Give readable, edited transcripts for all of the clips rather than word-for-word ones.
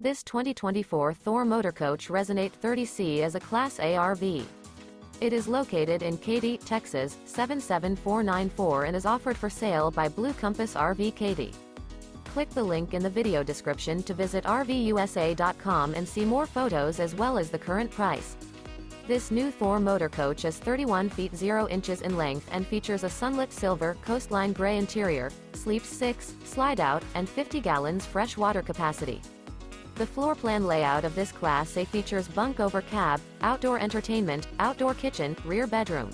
This 2024 Thor Motor Coach Resonate 30C is a Class A RV. It is located in Katy, Texas, 77494 and is offered for sale by Blue Compass RV Katy. Click the link in the video description to visit RVUSA.com and see more photos as well as the current price. This new Thor Motor Coach is 31 feet 0 inches in length and features a SUNLIT Silver, COASTLINE GREY interior, sleeps 6, Slideout, and 50 gallons fresh water capacity. The floor plan layout of this Class A features Bunk Over Cab, outdoor entertainment, outdoor kitchen, rear bedroom.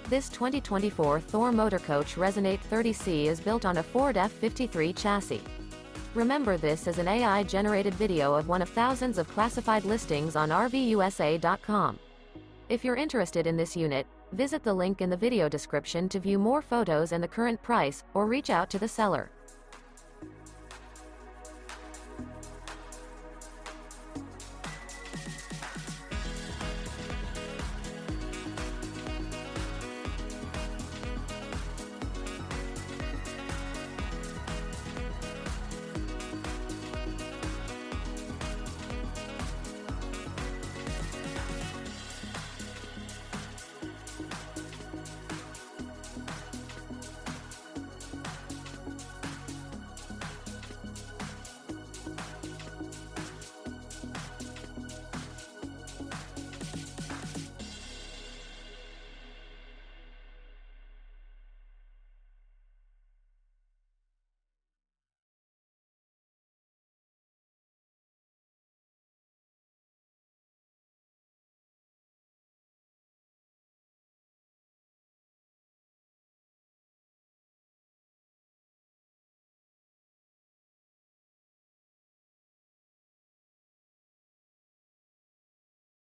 This 2024 Thor Motor Coach Resonate 30C is built on a Ford F53 chassis. Remember, this is an AI-generated video of one of thousands of classified listings on RVUSA.com. If you're interested in this unit, visit the link in the video description to view more photos and the current price, or reach out to the seller.